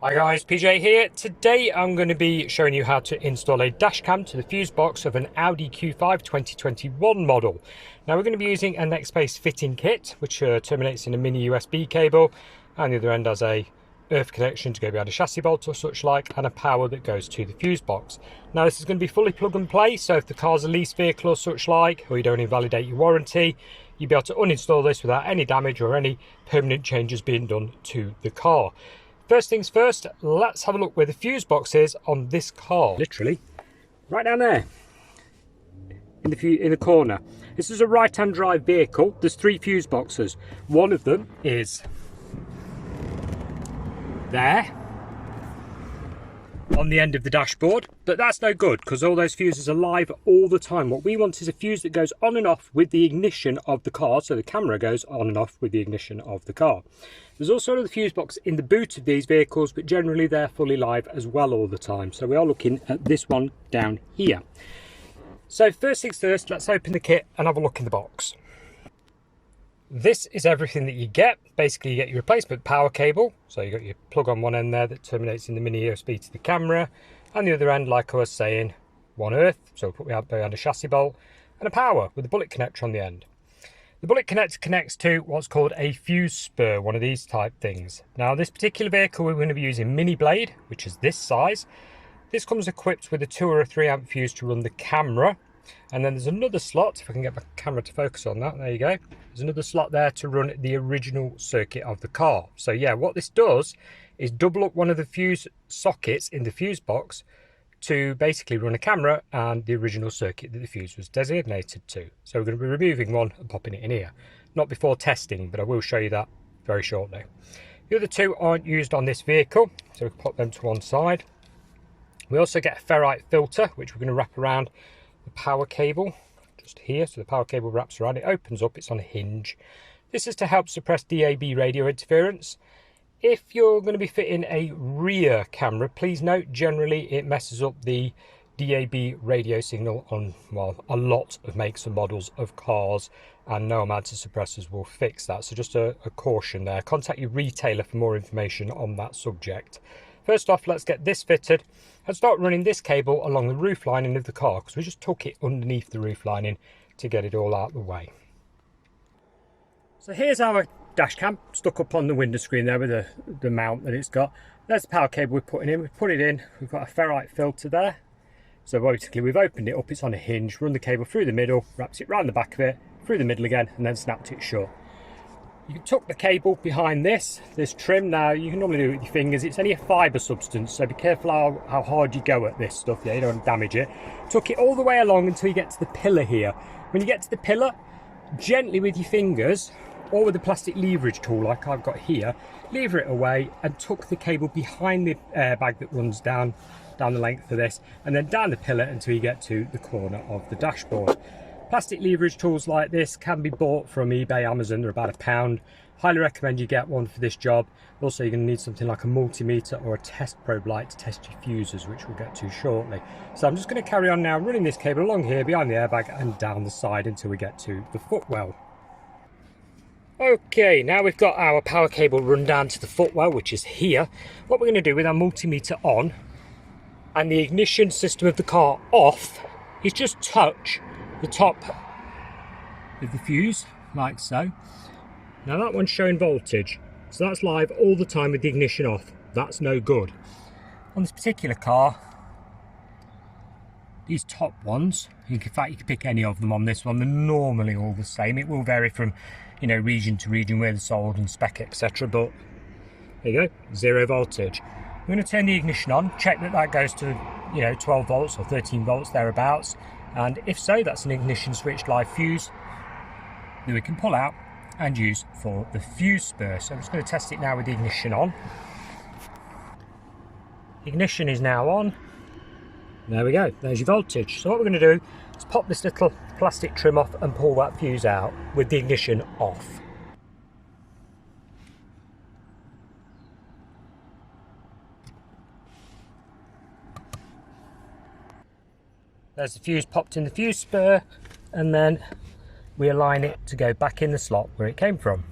Hi guys, PJ here. Today I'm going to be showing you how to install a dash cam to the fuse box of an Audi Q5 2021 model. Now we're going to be using a next-based fitting kit which terminates in a mini USB cable, and the other end has a earth connection to go behind a chassis bolt or such like, and a power that goes to the fuse box. Now this is going to be fully plug and play, so if the car's a lease vehicle or such like, or you don't invalidate your warranty, you'll be able to uninstall this without any damage or any permanent changes being done to the car. First things first, let's have a look where the fuse box is on this car. Literally, right down there, in the corner. This is a right-hand drive vehicle. There's 3 fuse boxes. One of them is there, on the end of the dashboard, but that's no good because all those fuses are live all the time. What we want is a fuse that goes on and off with the ignition of the car, so the camera goes on and off with the ignition of the car. There's also another fuse box in the boot of these vehicles, but generally they're fully live as well all the time. So we are looking at this one down here. So first things first, let's open the kit and have a look in the box. This is everything that you get. Basically you get your replacement power cable, so you've got your plug on one end there that terminates in the mini USB to the camera, and the other end, like I was saying, one earth, so we'll put behind a chassis bolt, and a power with a bullet connector on the end. The bullet connector connects to what's called a fuse spur, one of these type things. Now this particular vehicle we're going to be using mini blade, which is this size. This comes equipped with a 2 or a 3 amp fuse to run the camera. And then there's another slot, if I can get my camera to focus on that, there you go. There's another slot there to run the original circuit of the car. So yeah, what this does is double up one of the fuse sockets in the fuse box to basically run a camera and the original circuit that the fuse was designated to. So we're going to be removing one and popping it in here. Not before testing, but I will show you that very shortly. The other 2 aren't used on this vehicle, so we can pop them to one side. We also get a ferrite filter, which we're going to wrap around the power cable just here. So the power cable wraps around, it opens up, it's on a hinge. This is to help suppress DAB radio interference. If you're going to be fitting a rear camera, please note generally it messes up the DAB radio signal on, well, a lot of makes and models of cars, and no amount of suppressors will fix that. So just a caution there. Contact your retailer for more information on that subject. First off, let's get this fitted and start running this cable along the roof lining of the car, because we just took it underneath the roof lining to get it all out of the way. So here's our dash cam stuck up on the window screen there with the mount that it's got. There's the power cable we're putting in. We've put it in, we've got a ferrite filter there. So basically we've opened it up, it's on a hinge, run the cable through the middle, wraps it round the back of it, through the middle again, and then snapped it shut. You can tuck the cable behind this trim. Now you can normally do it with your fingers. It's only a fibre substance, so be careful how hard you go at this stuff. Yeah, you don't want to damage it. Tuck it all the way along until you get to the pillar here. When you get to the pillar, gently with your fingers or with a plastic leverage tool like I've got here, lever it away and tuck the cable behind the airbag that runs down the length of this, and then down the pillar until you get to the corner of the dashboard. Plastic leverage tools like this can be bought from eBay, Amazon. They're about £1. Highly recommend you get one for this job. Also, you're going to need something like a multimeter or a test probe light to test your fuses, which we'll get to shortly. So I'm just going to carry on now running this cable along here behind the airbag and down the side until we get to the footwell. Okay, now we've got our power cable run down to the footwell, which is here. What we're going to do with our multimeter on and the ignition system of the car off is just touch the top of the fuse, like so. Now that one's showing voltage, so that's live all the time with the ignition off. That's no good. On this particular car, these top ones, in fact you can pick any of them on this one, they're normally all the same. It will vary from, you know, region to region where they're sold and spec, etc. But there you go, 0 voltage. We're going to turn the ignition on, check that goes to, you know, 12 volts or 13 volts thereabouts. And if so, that's an ignition switch live fuse that we can pull out and use for the fuse spur. So I'm just going to test it now with the ignition on. Ignition is now on. There we go, there's your voltage. So what we're going to do is pop this little plastic trim off and pull that fuse out with the ignition off. There's the fuse popped in the fuse spur, and then we align it to go back in the slot where it came from.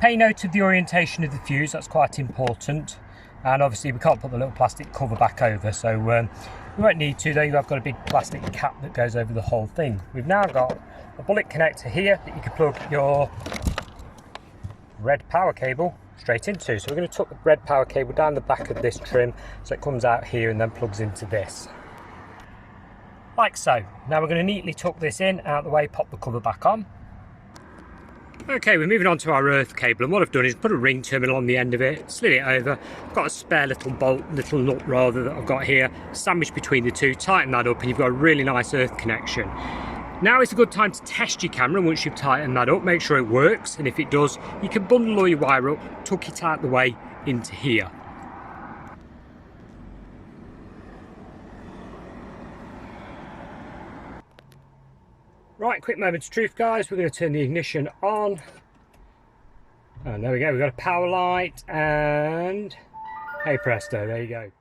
Pay note of the orientation of the fuse, that's quite important. And obviously we can't put the little plastic cover back over, so we won't need to, though. You've got a big plastic cap that goes over the whole thing. We've now got a bullet connector here that you can plug your red power cable straight into. So we're going to tuck the red power cable down the back of this trim so it comes out here and then plugs into this. Like so. Now we're going to neatly tuck this in, out of the way, pop the cover back on. Okay, we're moving on to our earth cable, and what I've done is put a ring terminal on the end of it, slid it over. I've got a spare little bolt, little nut rather, that I've got here, sandwiched between the two, tighten that up and you've got a really nice earth connection. Now is a good time to test your camera. Once you've tightened that up, make sure it works, and if it does, you can bundle all your wire up, tuck it out the way into here. Right, quick moment of truth, guys. We're going to turn the ignition on. And there we go, we've got a power light, and hey presto, there you go.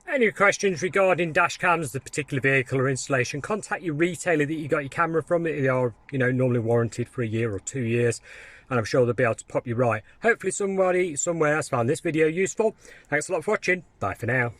Any questions regarding dash cams, the particular vehicle or installation, contact your retailer that you got your camera from. They are, normally warranted for a year or 2 years, and I'm sure they'll be able to pop you right. Hopefully somebody somewhere has found this video useful. Thanks a lot for watching. Bye for now.